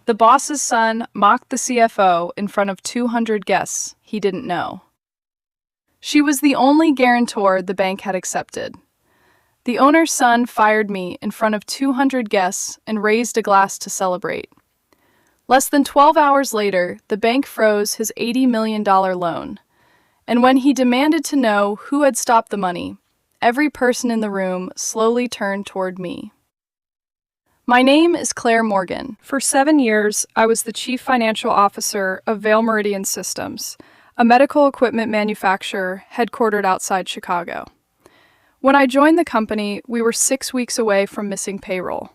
The boss's son mocked the CFO in front of 200 guests he didn't know. She was the only guarantor the bank had accepted. The owner's son fired me in front of 200 guests and raised a glass to celebrate. Less than 12 hours later, the bank froze his $80 million loan. And when he demanded to know who had stopped the money, every person in the room slowly turned toward me. My name is Claire Morgan. For 7 years, I was the Chief Financial Officer of Vail Meridian Systems, a medical equipment manufacturer headquartered outside Chicago. When I joined the company, we were 6 weeks away from missing payroll.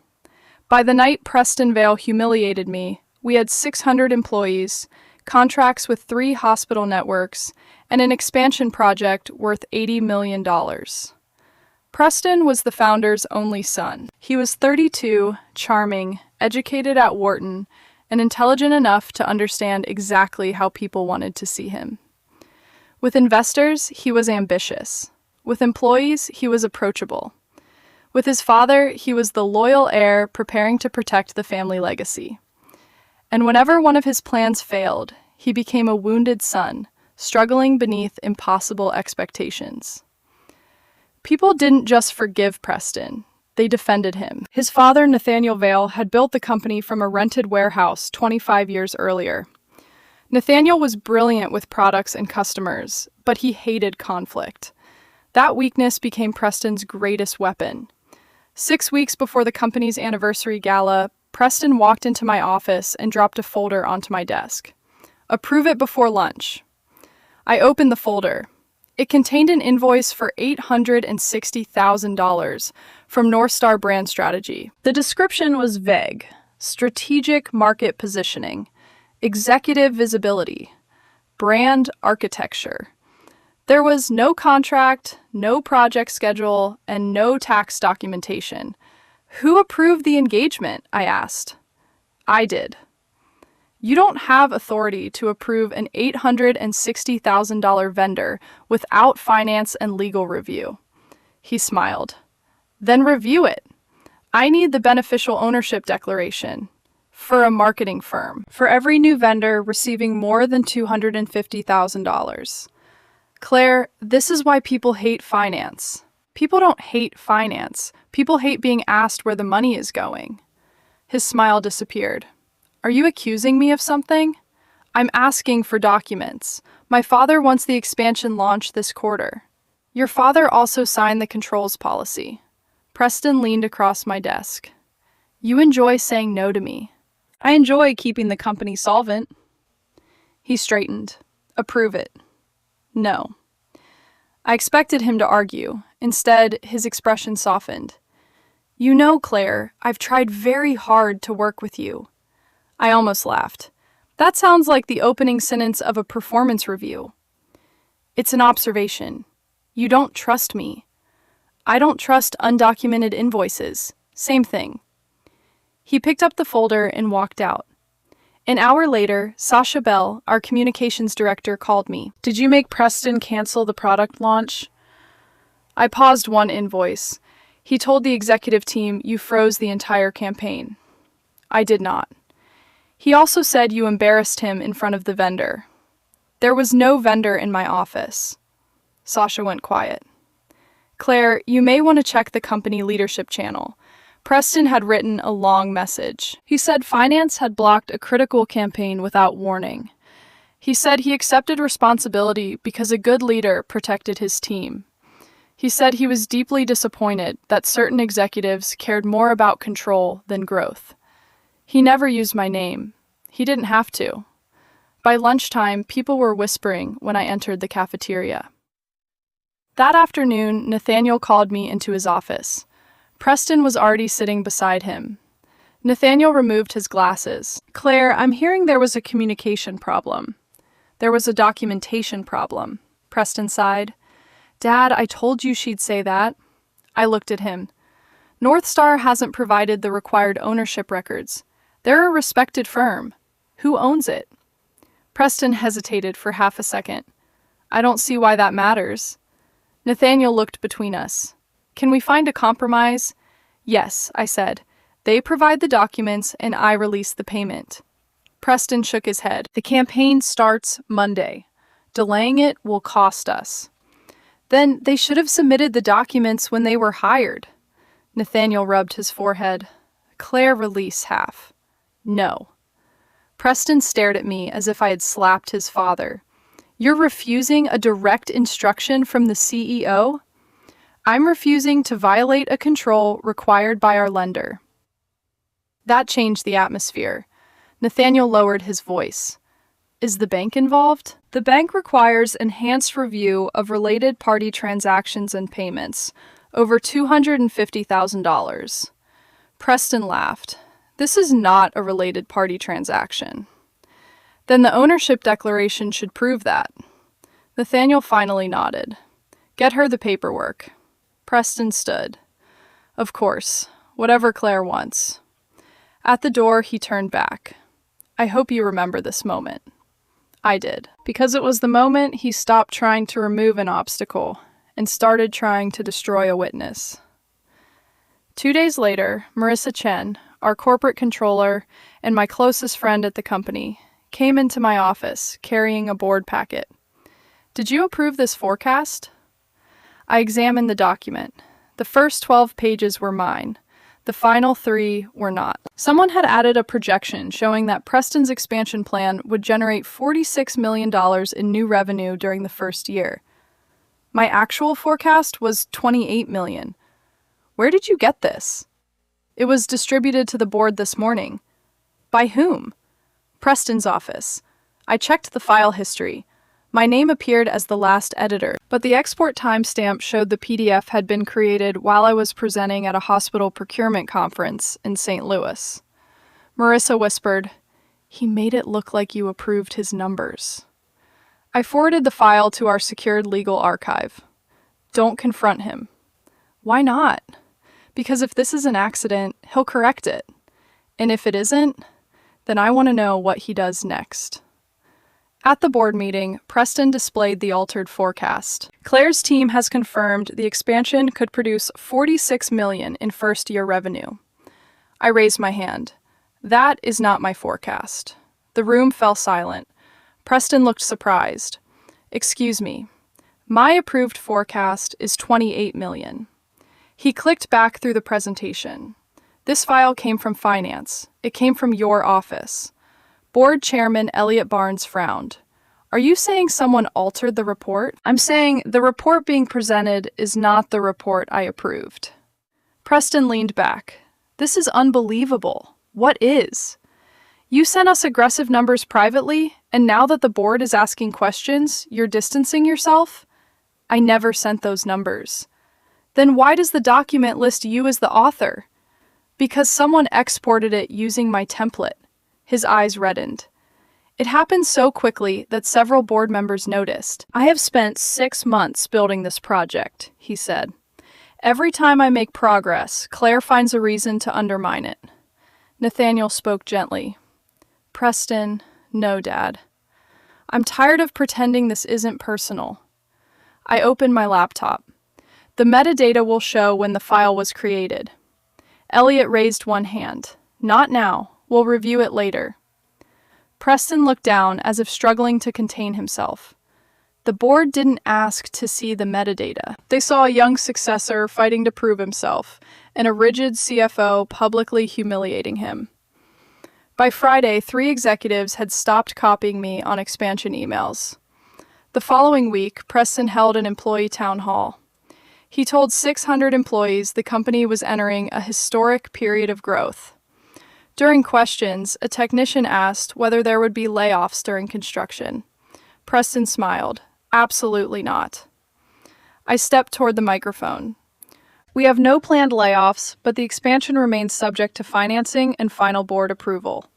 By the night Preston Vail humiliated me, we had 600 employees, contracts with 3 hospital networks, and an expansion project worth $80 million. Preston was the founder's only son. He was 32, charming, educated at Wharton, and intelligent enough to understand exactly how people wanted to see him. With investors, he was ambitious. With employees, he was approachable. With his father, he was the loyal heir preparing to protect the family legacy. And whenever one of his plans failed, he became a wounded son, struggling beneath impossible expectations. People didn't just forgive Preston, they defended him. His father, Nathaniel Vail, had built the company from a rented warehouse 25 years earlier. Nathaniel was brilliant with products and customers, but he hated conflict. That weakness became Preston's greatest weapon. 6 weeks before the company's anniversary gala, Preston walked into my office and dropped a folder onto my desk. Approve it before lunch. I opened the folder. It contained an invoice for $860,000 from North Star Brand Strategy. The description was vague: strategic market positioning, executive visibility, brand architecture. There was no contract, no project schedule, and no tax documentation. Who approved the engagement? I asked. I did. You don't have authority to approve an $860,000 vendor without finance and legal review. He smiled. Then review it. I need the beneficial ownership declaration for a marketing firm for every new vendor receiving more than $250,000. Claire, this is why people hate finance. People don't hate finance. People hate being asked where the money is going. His smile disappeared. Are you accusing me of something? I'm asking for documents. My father wants the expansion launched this quarter. Your father also signed the controls policy. Preston leaned across my desk. You enjoy saying no to me. I enjoy keeping the company solvent. He straightened. Approve it. No. I expected him to argue. Instead, his expression softened. You know, Claire, I've tried very hard to work with you. I almost laughed. That sounds like the opening sentence of a performance review. It's an observation. You don't trust me. I don't trust undocumented invoices. Same thing. He picked up the folder and walked out. An hour later, Sasha Bell, our communications director, called me. Did you make Preston cancel the product launch? I paused one invoice. He told the executive team you froze the entire campaign. I did not. He also said you embarrassed him in front of the vendor. There was no vendor in my office. Sasha went quiet. Claire, you may want to check the company leadership channel. Preston had written a long message. He said finance had blocked a critical campaign without warning. He said he accepted responsibility because a good leader protected his team. He said he was deeply disappointed that certain executives cared more about control than growth. He never used my name. He didn't have to. By lunchtime, people were whispering when I entered the cafeteria. That afternoon, Nathaniel called me into his office. Preston was already sitting beside him. Nathaniel removed his glasses. Claire, I'm hearing there was a communication problem. There was a documentation problem. Preston sighed. Dad, I told you she'd say that. I looked at him. North Star hasn't provided the required ownership records. They're a respected firm. Who owns it? Preston hesitated for half a second. I don't see why that matters. Nathaniel looked between us. Can we find a compromise? Yes, I said. They provide the documents and I release the payment. Preston shook his head. The campaign starts Monday. Delaying it will cost us. Then they should have submitted the documents when they were hired. Nathaniel rubbed his forehead. Claire, release half. No. Preston stared at me as if I had slapped his father. You're refusing a direct instruction from the CEO? I'm refusing to violate a control required by our lender. That changed the atmosphere. Nathaniel lowered his voice. Is the bank involved? The bank requires enhanced review of related party transactions and payments, over $250,000. Preston laughed. This is not a related party transaction. Then the ownership declaration should prove that. Nathaniel finally nodded. Get her the paperwork. Preston stood. Of course, whatever Claire wants. At the door, he turned back. I hope you remember this moment. I did, because it was the moment he stopped trying to remove an obstacle and started trying to destroy a witness. 2 days later, Marissa Chen, our corporate controller and my closest friend at the company, came into my office carrying a board packet. Did you approve this forecast? I examined the document. The first 12 pages were mine. The final 3 were not. Someone had added a projection showing that Preston's expansion plan would generate $46 million in new revenue during the first year. My actual forecast was $28 million. Where did you get this? It was distributed to the board this morning. By whom? Preston's office. I checked the file history. My name appeared as the last editor, but the export timestamp showed the PDF had been created while I was presenting at a hospital procurement conference in St. Louis. Marissa whispered, He made it look like you approved his numbers. I forwarded the file to our secured legal archive. Don't confront him. Why not? Because if this is an accident, he'll correct it. And if it isn't, then I want to know what he does next. At the board meeting, Preston displayed the altered forecast. Claire's team has confirmed the expansion could produce $46 million in first-year revenue. I raised my hand. That is not my forecast. The room fell silent. Preston looked surprised. Excuse me. My approved forecast is $28 million. He clicked back through the presentation. This file came from finance. It came from your office. Board Chairman Elliot Barnes frowned. Are you saying someone altered the report? I'm saying the report being presented is not the report I approved. Preston leaned back. This is unbelievable. What is? You sent us aggressive numbers privately, and now that the board is asking questions, you're distancing yourself? I never sent those numbers. Then why does the document list you as the author? Because someone exported it using my template. His eyes reddened. It happened so quickly that several board members noticed. I have spent 6 months building this project, he said. Every time I make progress, Claire finds a reason to undermine it. Nathaniel spoke gently. Preston, no, Dad. I'm tired of pretending this isn't personal. I opened my laptop. The metadata will show when the file was created. Elliot raised one hand. Not now. We'll review it later. Preston looked down as if struggling to contain himself. The board didn't ask to see the metadata. They saw a young successor fighting to prove himself, and a rigid CFO publicly humiliating him. By Friday, 3 executives had stopped copying me on expansion emails. The following week, Preston held an employee town hall. He told 600 employees the company was entering a historic period of growth. During questions, a technician asked whether there would be layoffs during construction. Preston smiled. Absolutely not. I stepped toward the microphone. We have no planned layoffs, but the expansion remains subject to financing and final board approval.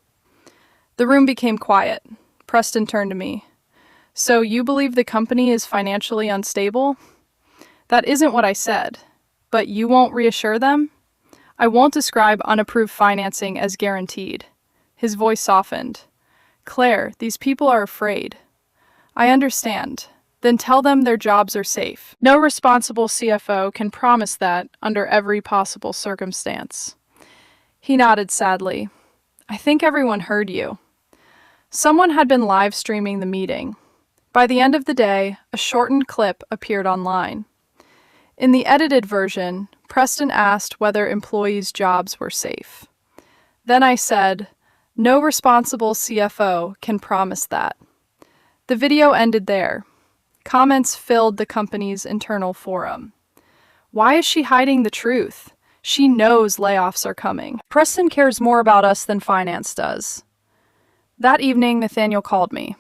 The room became quiet. Preston turned to me. So you believe the company is financially unstable? That isn't what I said. But you won't reassure them? I won't describe unapproved financing as guaranteed. His voice softened. Claire, these people are afraid. I understand. Then tell them their jobs are safe. No responsible CFO can promise that under every possible circumstance. He nodded sadly. I think everyone heard you. Someone had been live streaming the meeting. By the end of the day, a shortened clip appeared online. In the edited version, Preston asked whether employees' jobs were safe. Then I said, "No responsible CFO can promise that." The video ended there. Comments filled the company's internal forum. Why is she hiding the truth? She knows layoffs are coming. Preston cares more about us than finance does. That evening, Nathaniel called me.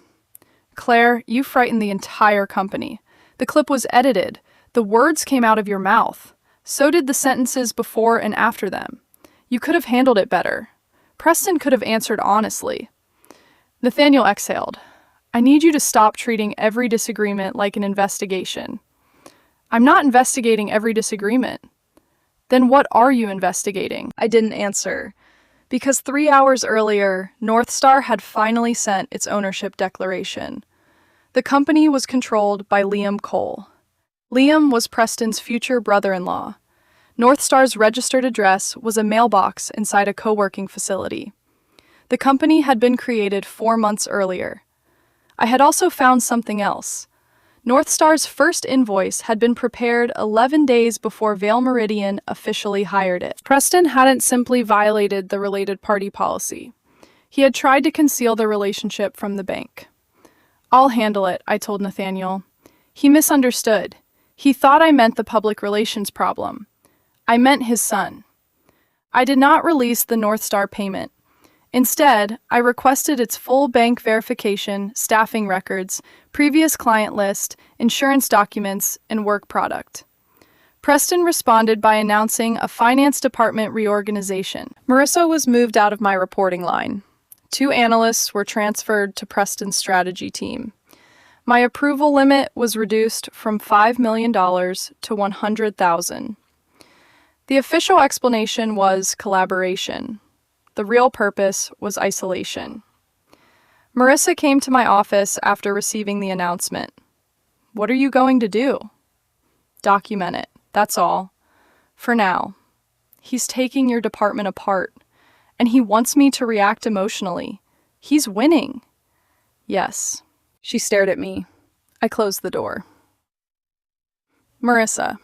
Claire, you frightened the entire company. The clip was edited. The words came out of your mouth. So did the sentences before and after them. You could have handled it better. Preston could have answered honestly. Nathaniel exhaled. I need you to stop treating every disagreement like an investigation. I'm not investigating every disagreement. Then what are you investigating? I didn't answer, because 3 hours earlier, Northstar had finally sent its ownership declaration. The company was controlled by Liam Cole. Liam was Preston's future brother-in-law. Northstar's registered address was a mailbox inside a co-working facility. The company had been created 4 months earlier. I had also found something else. Northstar's first invoice had been prepared 11 days before Vail Meridian officially hired it. Preston hadn't simply violated the related party policy. He had tried to conceal the relationship from the bank. I'll handle it, I told Nathaniel. He misunderstood. He thought I meant the public relations problem. I meant his son. I did not release the Northstar payment. Instead, I requested its full bank verification, staffing records, previous client list, insurance documents, and work product. Preston responded by announcing a finance department reorganization. Marissa was moved out of my reporting line. 2 analysts were transferred to Preston's strategy team. My approval limit was reduced from $5 million to $100,000. The official explanation was collaboration. The real purpose was isolation. Marissa came to my office after receiving the announcement. What are you going to do? Document it, that's all. For now. He's taking your department apart, and he wants me to react emotionally. He's winning. Yes. She stared at me. I closed the door. Marissa,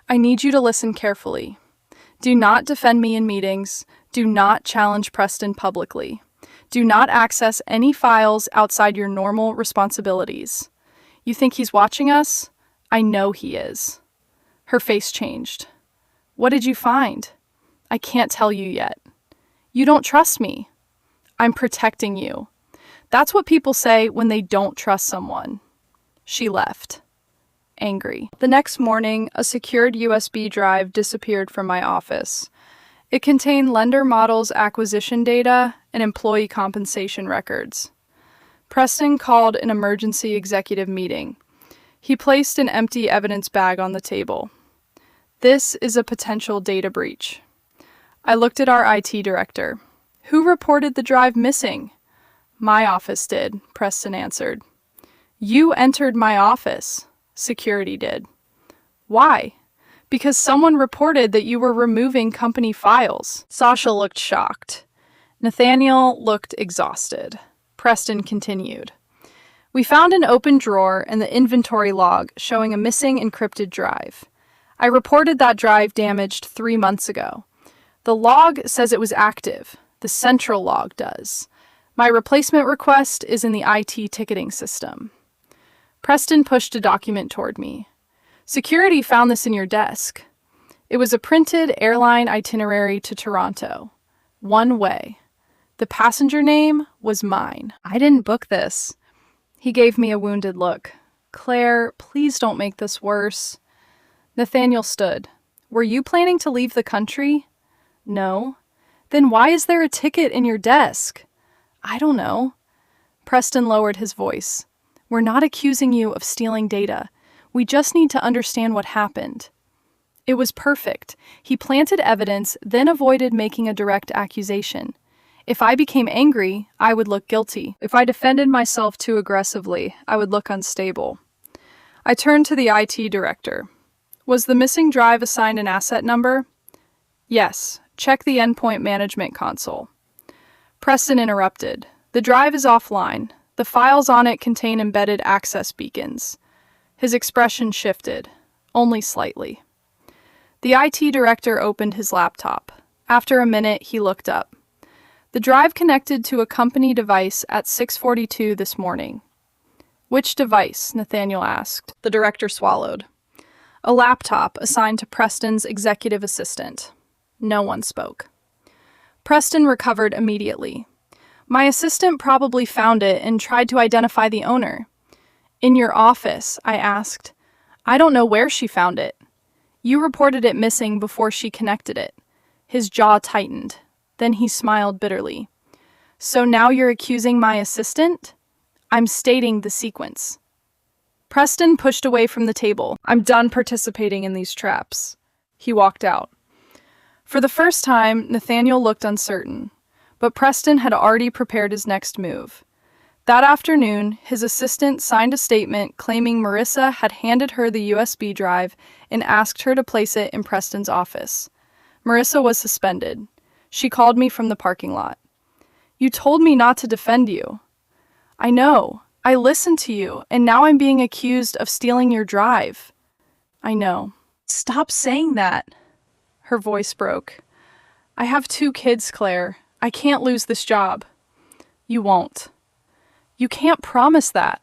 I need you to listen carefully. Do not defend me in meetings. Do not challenge Preston publicly. Do not access any files outside your normal responsibilities. You think he's watching us? I know he is. Her face changed. What did you find? I can't tell you yet. You don't trust me. I'm protecting you. That's what people say when they don't trust someone. She left. Angry. The next morning, a secured USB drive disappeared from my office. It contained lender models acquisition data and employee compensation records. Preston called an emergency executive meeting. He placed an empty evidence bag on the table. This is a potential data breach. I looked at our IT director. Who reported the drive missing? My office did, Preston answered. You entered my office. Security did. Why? Because someone reported that you were removing company files. Sasha looked shocked. Nathaniel looked exhausted. Preston continued. We found an open drawer in the inventory log showing a missing encrypted drive. I reported that drive damaged 3 months ago. The log says it was active. The central log does. My replacement request is in the IT ticketing system. Preston pushed a document toward me. Security found this in your desk. It was a printed airline itinerary to Toronto. One way. The passenger name was mine. I didn't book this. He gave me a wounded look. Claire, please don't make this worse. Nathaniel stood. Were you planning to leave the country? No. Then why is there a ticket in your desk? I don't know. Preston lowered his voice. We're not accusing you of stealing data. We just need to understand what happened. It was perfect. He planted evidence, then avoided making a direct accusation. If I became angry, I would look guilty. If I defended myself too aggressively, I would look unstable. I turned to the IT director. Was the missing drive assigned an asset number? Yes, Check the endpoint management console. Preston interrupted. The drive is offline. The files on it contain embedded access beacons. His expression shifted, only slightly. The IT director opened his laptop. After a minute, he looked up. The drive connected to a company device at 6:42 this morning. Which device? Nathaniel asked. The director swallowed. A laptop assigned to Preston's executive assistant. No one spoke. Preston recovered immediately. My assistant probably found it and tried to identify the owner. In your office, I asked. I don't know where she found it. You reported it missing before she connected it. His jaw tightened. Then he smiled bitterly. So now you're accusing my assistant? I'm stating the sequence. Preston pushed away from the table. I'm done participating in these traps. He walked out. For the first time, Nathaniel looked uncertain, but Preston had already prepared his next move. That afternoon, his assistant signed a statement claiming Marissa had handed her the USB drive and asked her to place it in Preston's office. Marissa was suspended. She called me from the parking lot. You told me not to defend you. I know. I listened to you, and now I'm being accused of stealing your drive. I know. Stop saying that. Her voice broke. I have 2 kids, Claire. I can't lose this job. You won't. You can't promise that.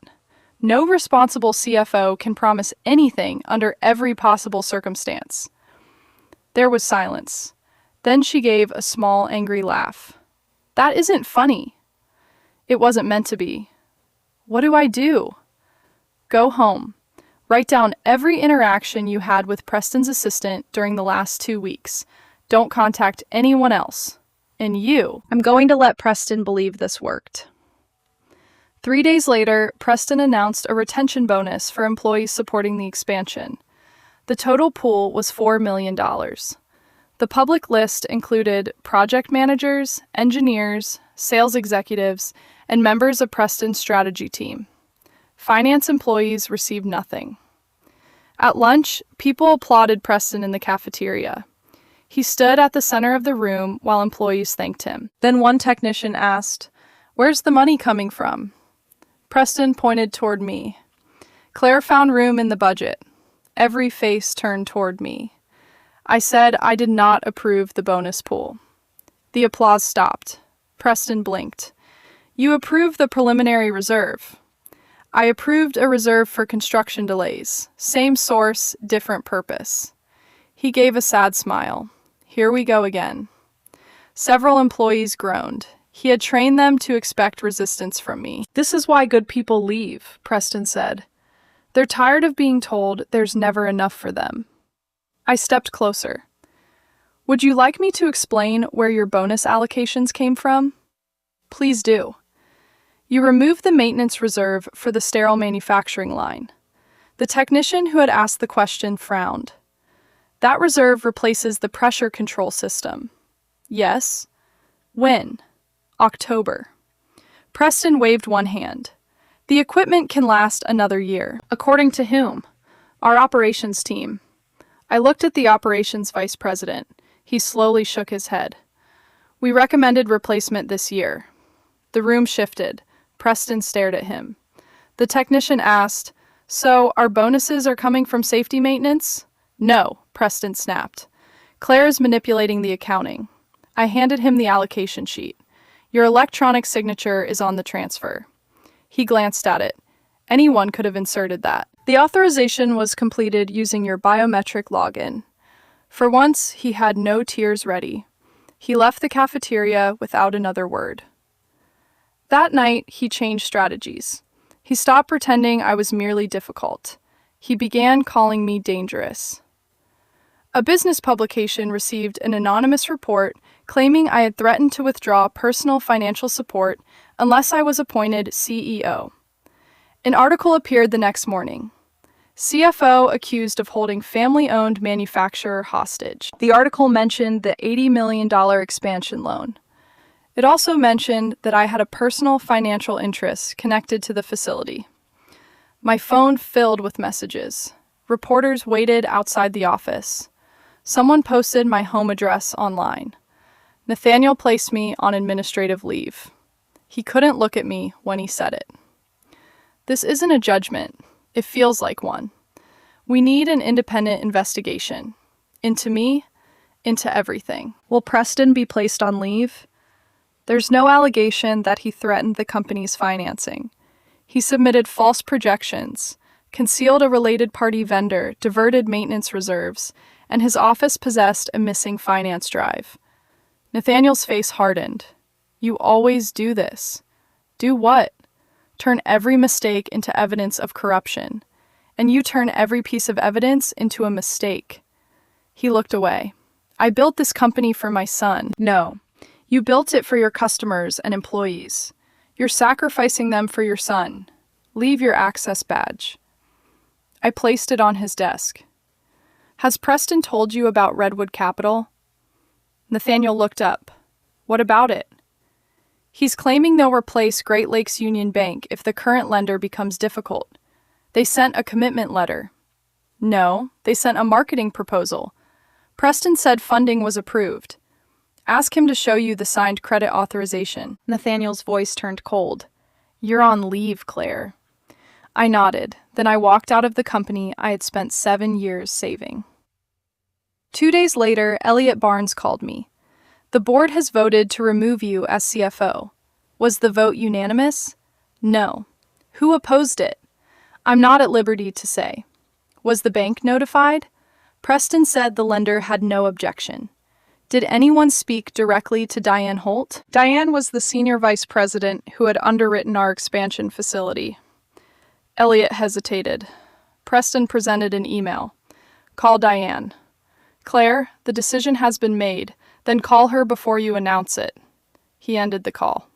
No responsible CFO can promise anything under every possible circumstance. There was silence. Then she gave a small, angry laugh. That isn't funny. It wasn't meant to be. What do I do? Go home. Write down every interaction you had with Preston's assistant during the last 2 weeks. Don't contact anyone else. And you. I'm going to let Preston believe this worked. 3 days later, Preston announced a retention bonus for employees supporting the expansion. The total pool was $4 million. The public list included project managers, engineers, sales executives, and members of Preston's strategy team. Finance employees received nothing. At lunch, people applauded Preston in the cafeteria. He stood at the center of the room while employees thanked him. Then one technician asked, "Where's the money coming from?" Preston pointed toward me. Claire found room in the budget. Every face turned toward me. I said I did not approve the bonus pool. The applause stopped. Preston blinked. You approved the preliminary reserve. I approved a reserve for construction delays. Same source, different purpose. He gave a sad smile. Here we go again. Several employees groaned. He had trained them to expect resistance from me. This is why good people leave, Preston said. They're tired of being told there's never enough for them. I stepped closer. Would you like me to explain where your bonus allocations came from? Please do. You removed the maintenance reserve for the sterile manufacturing line. The technician who had asked the question frowned. That reserve replaces the pressure control system. Yes. When? October. Preston waved one hand. The equipment can last another year. According to whom? Our operations team. I looked at the operations vice president. He slowly shook his head. We recommended replacement this year. The room shifted. Preston stared at him. The technician asked, So, our bonuses are coming from safety maintenance? No, Preston snapped. Claire is manipulating the accounting. I handed him the allocation sheet. Your electronic signature is on the transfer. He glanced at it. Anyone could have inserted that. The authorization was completed using your biometric login. For once, he had no tears ready. He left the cafeteria without another word. That night, he changed strategies. He stopped pretending I was merely difficult. He began calling me dangerous. A business publication received an anonymous report claiming I had threatened to withdraw personal financial support unless I was appointed CEO. An article appeared the next morning. CFO accused of holding family-owned manufacturer hostage. The article mentioned the $80 million expansion loan. It also mentioned that I had a personal financial interest connected to the facility. My phone filled with messages. Reporters waited outside the office. Someone posted my home address online. Nathaniel placed me on administrative leave. He couldn't look at me when he said it. This isn't a judgment. It feels like one. We need an independent investigation. Into me, into everything. Will Preston be placed on leave? There's no allegation that he threatened the company's financing. He submitted false projections, concealed a related party vendor, diverted maintenance reserves, and his office possessed a missing finance drive. Nathaniel's face hardened. You always do this. Do what? Turn every mistake into evidence of corruption. And you turn every piece of evidence into a mistake. He looked away. I built this company for my son. No, you built it for your customers and employees. You're sacrificing them for your son. Leave your access badge. I placed it on his desk. Has Preston told you about Redwood Capital? Nathaniel looked up. What about it? He's claiming they'll replace Great Lakes Union Bank if the current lender becomes difficult. They sent a commitment letter. No, they sent a marketing proposal. Preston said funding was approved. Ask him to show you the signed credit authorization. Nathaniel's voice turned cold. You're on leave, Claire. I nodded. Then I walked out of the company I had spent 7 years saving. 2 days later, Elliot Barnes called me. The board has voted to remove you as CFO. Was the vote unanimous? No. Who opposed it? I'm not at liberty to say. Was the bank notified? Preston said the lender had no objection. Did anyone speak directly to Diane Holt? Diane was the senior vice president who had underwritten our expansion facility. Elliot hesitated. Preston presented an email. Call Diane. Claire, the decision has been made. Then call her before you announce it. He ended the call.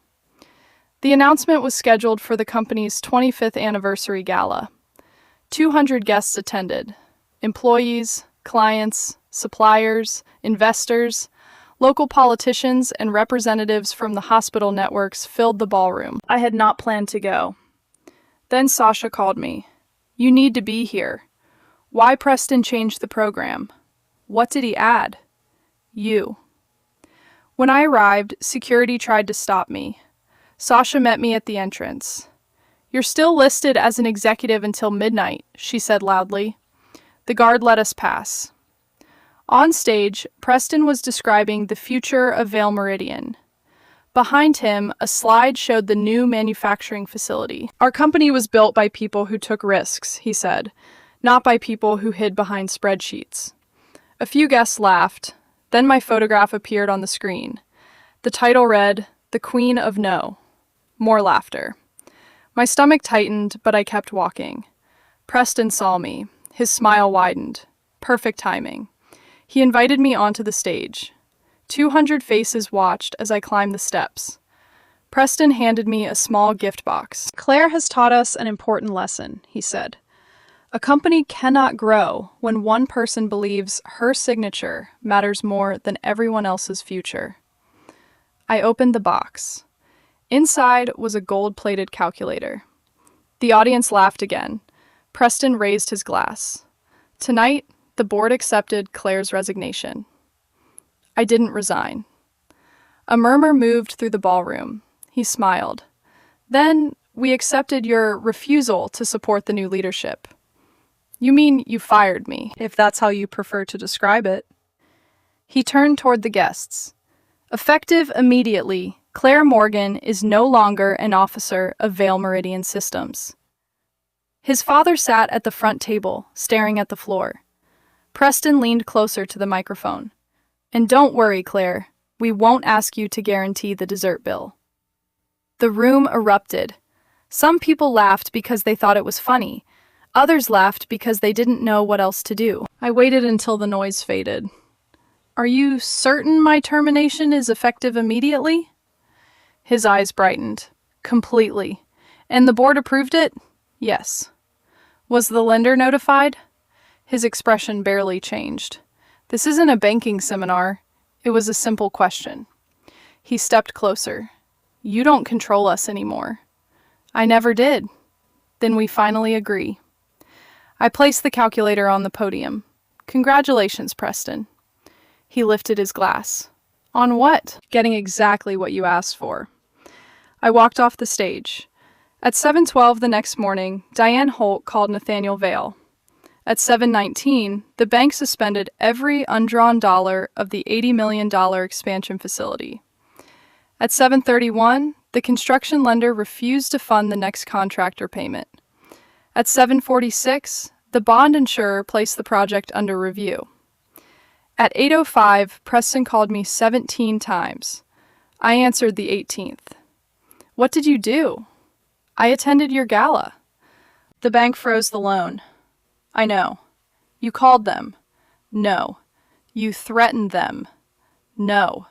The announcement was scheduled for the company's 25th anniversary gala. 200 guests attended. Employees, clients, suppliers, investors, local politicians, and representatives from the hospital networks filled the ballroom. I had not planned to go. Then Sasha called me. You need to be here. Why Preston changed the program? What did he add? You. When I arrived, security tried to stop me. Sasha met me at the entrance. You're still listed as an executive until midnight, she said loudly. The guard let us pass. On stage, Preston was describing the future of Vail Meridian. Behind him, a slide showed the new manufacturing facility. Our company was built by people who took risks, he said, not by people who hid behind spreadsheets. A few guests laughed. Then my photograph appeared on the screen. The title read, The Queen of No. More laughter. My stomach tightened, but I kept walking. Preston saw me. His smile widened. Perfect timing. He invited me onto the stage. 200 faces watched as I climbed the steps. Preston handed me a small gift box. Claire has taught us an important lesson, he said. A company cannot grow when one person believes her signature matters more than everyone else's future. I opened the box. Inside was a gold-plated calculator. The audience laughed again. Preston raised his glass. Tonight, the board accepted Claire's resignation. I didn't resign. A murmur moved through the ballroom. He smiled. Then, we accepted your refusal to support the new leadership. You mean you fired me, if that's how you prefer to describe it. He turned toward the guests. Effective immediately, Claire Morgan is no longer an officer of Vail Meridian Systems. His father sat at the front table, staring at the floor. Preston leaned closer to the microphone. And don't worry, Claire, we won't ask you to guarantee the dessert bill. The room erupted. Some people laughed because they thought it was funny. Others laughed because they didn't know what else to do. I waited until the noise faded. Are you certain my termination is effective immediately? His eyes brightened. Completely. And the board approved it? Yes. Was the lender notified? His expression barely changed. This isn't a banking seminar. It was a simple question. He stepped closer. You don't control us anymore. I never did. Then we finally agree. I placed the calculator on the podium. Congratulations, Preston. He lifted his glass. On what? Getting exactly what you asked for. I walked off the stage. At 7:12 the next morning, Diane Holt called Nathaniel Vail. At 7:19, the bank suspended every undrawn dollar of the $80 million expansion facility. At 7:31, the construction lender refused to fund the next contractor payment. At 7:46, the bond insurer placed the project under review. At 8:05, Preston called me 17 times. I answered the 18th. What did you do? I attended your gala. The bank froze the loan. I know. You called them. No. You threatened them. No.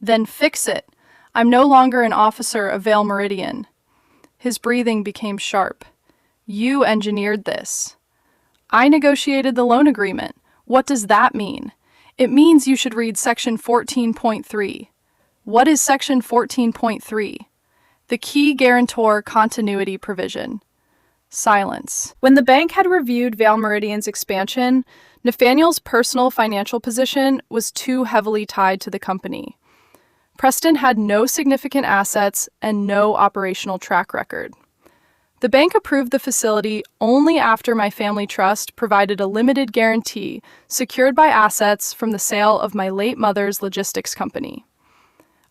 Then fix it. I'm no longer an officer of Vale Meridian. His breathing became sharp. You engineered this. I negotiated the loan agreement. What does that mean? It means you should read Section 14.3. What is Section 14.3? The key guarantor continuity provision. Silence. When the bank had reviewed Vale Meridian's expansion, Nathaniel's personal financial position was too heavily tied to the company. Preston had no significant assets and no operational track record. The bank approved the facility only after my family trust provided a limited guarantee secured by assets from the sale of my late mother's logistics company.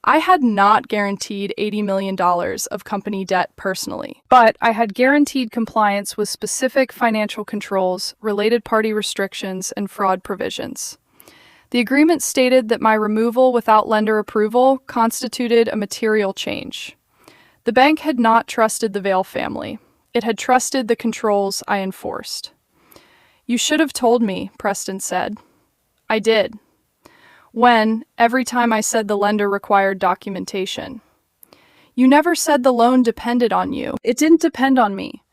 I had not guaranteed $80 million of company debt personally, but I had guaranteed compliance with specific financial controls, related party restrictions, and fraud provisions. The agreement stated that my removal without lender approval constituted a material change. The bank had not trusted the Vail family. It had trusted the controls I enforced. You should have told me, Preston said. I did. When, every time I said the lender required documentation. You never said the loan depended on you. It didn't depend on me.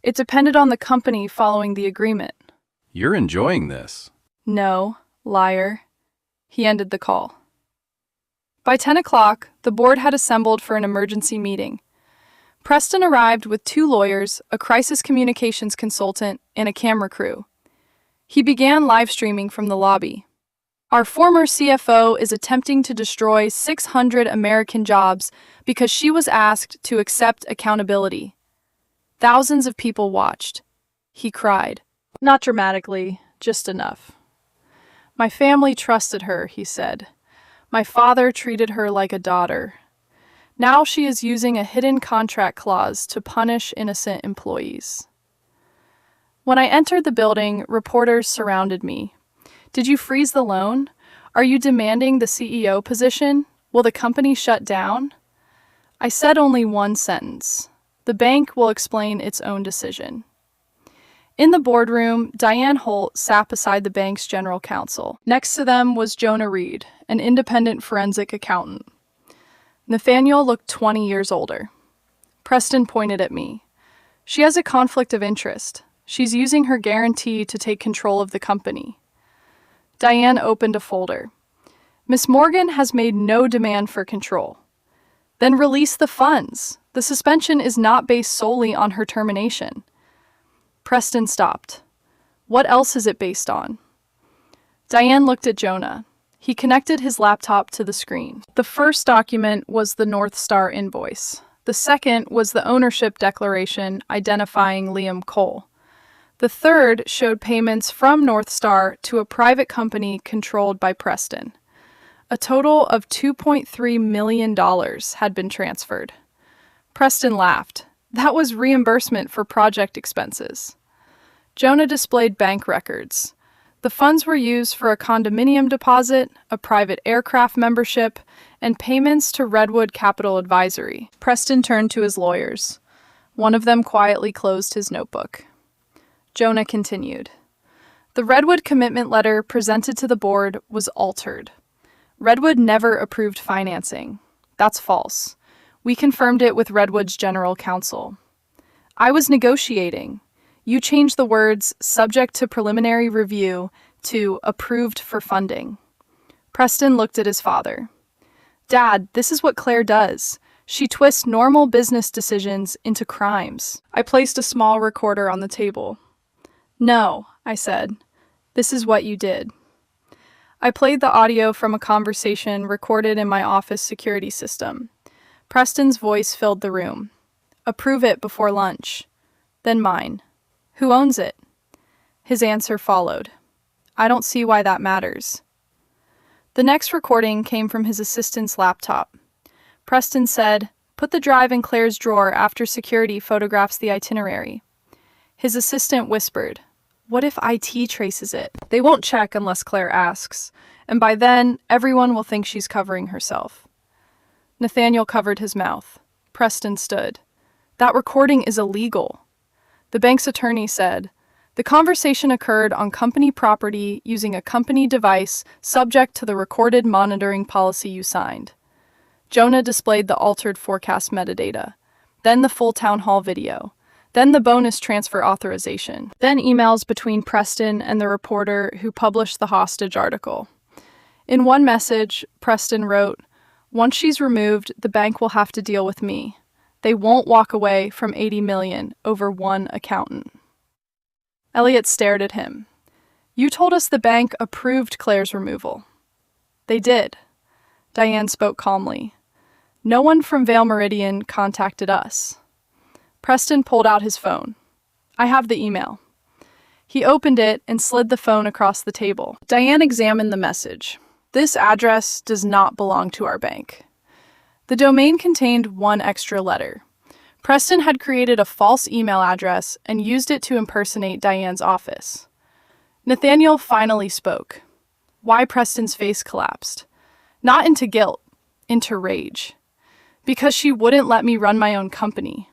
It depended on the company following the agreement. You're enjoying this. No, liar. He ended the call. By 10 o'clock, the board had assembled for an emergency meeting. Preston arrived with 2 lawyers, a crisis communications consultant, and a camera crew. He began live streaming from the lobby. Our former CFO is attempting to destroy 600 American jobs because she was asked to accept accountability. Thousands of people watched. He cried. Not dramatically, just enough. My family trusted her, he said. My father treated her like a daughter. Now she is using a hidden contract clause to punish innocent employees. When I entered the building, reporters surrounded me. Did you freeze the loan? Are you demanding the CEO position? Will the company shut down? I said only one sentence. The bank will explain its own decision. In the boardroom, Diane Holt sat beside the bank's general counsel. Next to them was Jonah Reed, an independent forensic accountant. Nathaniel looked 20 years older. Preston pointed at me. She has a conflict of interest. She's using her guarantee to take control of the company. Diane opened a folder. Miss Morgan has made no demand for control. Then release the funds. The suspension is not based solely on her termination. Preston stopped. What else is it based on? Diane looked at Jonah. He connected his laptop to the screen. The first document was the North Star invoice. The second was the ownership declaration identifying Liam Cole. The third showed payments from North Star to a private company controlled by Preston. A total of $2.3 million had been transferred. Preston laughed. That was reimbursement for project expenses. Jonah displayed bank records. The funds were used for a condominium deposit, a private aircraft membership, and payments to Redwood Capital Advisory. Preston turned to his lawyers. One of them quietly closed his notebook. Jonah continued. The Redwood commitment letter presented to the board was altered. Redwood never approved financing. That's false. We confirmed it with Redwood's general counsel. I was negotiating. You changed the words subject to preliminary review to approved for funding. Preston looked at his father. Dad, this is what Claire does. She twists normal business decisions into crimes. I placed a small recorder on the table. No, I said. This is what you did. I played the audio from a conversation recorded in my office security system. Preston's voice filled the room. Approve it before lunch. Then mine. Who owns it? His answer followed. I don't see why that matters. The next recording came from his assistant's laptop. Preston said, "Put the drive in Claire's drawer after security photographs the itinerary." His assistant whispered, "What if IT traces it? They won't check unless Claire asks, and by then, everyone will think she's covering herself." Nathaniel covered his mouth. Preston stood. "That recording is illegal." The bank's attorney said, "The conversation occurred on company property using a company device subject to the recorded monitoring policy you signed." Jonah displayed the altered forecast metadata, then the full town hall video, then the bonus transfer authorization, then emails between Preston and the reporter who published the hostage article. In one message, Preston wrote, "Once she's removed, the bank will have to deal with me. They won't walk away from $80 million over one accountant." Elliot stared at him. "You told us the bank approved Claire's removal." "They did." Diane spoke calmly. "No one from Vale Meridian contacted us." Preston pulled out his phone. "I have the email." He opened it and slid the phone across the table. Diane examined the message. "This address does not belong to our bank." The domain contained one extra letter. Preston had created a false email address and used it to impersonate Diane's office. Nathaniel finally spoke. Why Preston's face collapsed. Not into guilt, into rage. "Because she wouldn't let me run my own company."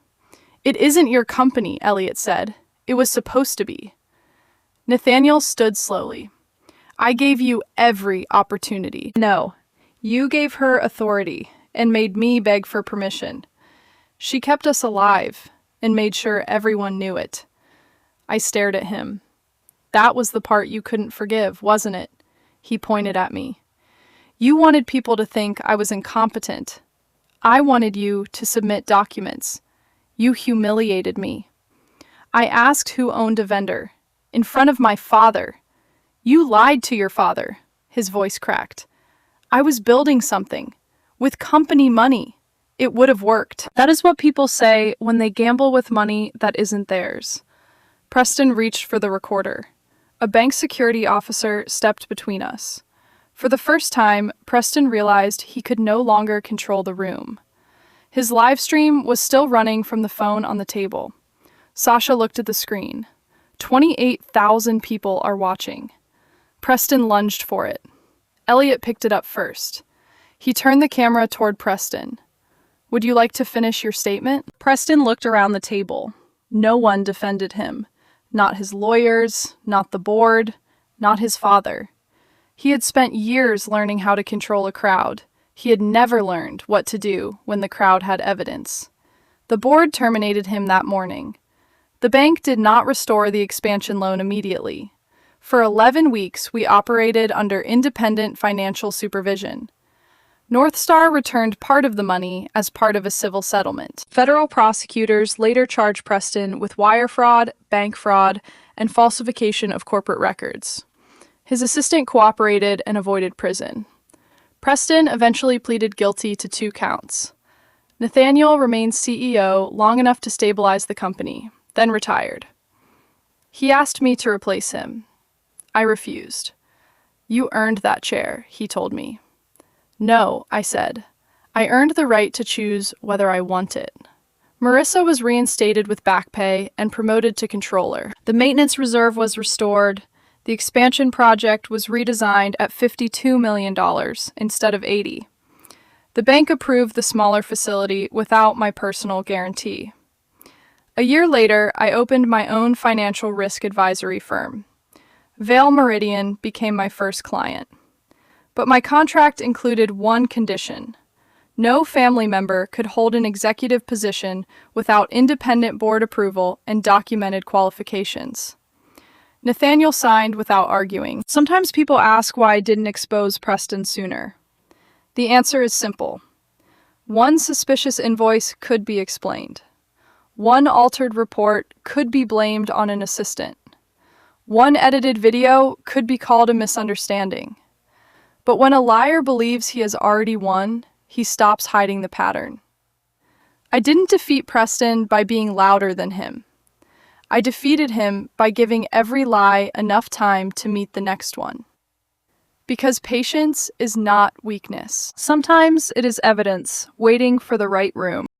"It isn't your company," Elliot said. "It was supposed to be." Nathaniel stood slowly. "I gave you every opportunity." "No, you gave her authority and made me beg for permission. She kept us alive and made sure everyone knew it." I stared at him. "That was the part you couldn't forgive, wasn't it?" He pointed at me. "You wanted people to think I was incompetent. I wanted you to submit documents. You humiliated me. I asked who owned a vendor. In front of my father. You lied to your father." His voice cracked. "I was building something. With company money. It would have worked." That is what people say when they gamble with money that isn't theirs. Preston reached for the recorder. A bank security officer stepped between us. For the first time, Preston realized he could no longer control the room. His live stream was still running from the phone on the table. Sasha looked at the screen. 28,000 people are watching. Preston lunged for it. Elliot picked it up first. He turned the camera toward Preston. "Would you like to finish your statement?" Preston looked around the table. No one defended him. Not his lawyers, not the board, not his father. He had spent years learning how to control a crowd. He had never learned what to do when the crowd had evidence. The board terminated him that morning. The bank did not restore the expansion loan immediately. For 11 weeks, we operated under independent financial supervision. North Star returned part of the money as part of a civil settlement. Federal prosecutors later charged Preston with wire fraud, bank fraud, and falsification of corporate records. His assistant cooperated and avoided prison. Preston eventually pleaded guilty to 2 counts. Nathaniel remained CEO long enough to stabilize the company, then retired. He asked me to replace him. I refused. "You earned that chair," he told me. "No," I said. "I earned the right to choose whether I want it." Marissa was reinstated with back pay and promoted to controller. The maintenance reserve was restored. The expansion project was redesigned at $52 million instead of $80. The bank approved the smaller facility without my personal guarantee. A year later, I opened my own financial risk advisory firm. Vale Meridian became my first client. But my contract included one condition. No family member could hold an executive position without independent board approval and documented qualifications. Nathaniel signed without arguing. Sometimes people ask why I didn't expose Preston sooner. The answer is simple. One suspicious invoice could be explained. One altered report could be blamed on an assistant. One edited video could be called a misunderstanding. But when a liar believes he has already won, he stops hiding the pattern. I didn't defeat Preston by being louder than him. I defeated him by giving every lie enough time to meet the next one. Because patience is not weakness. Sometimes it is evidence waiting for the right room.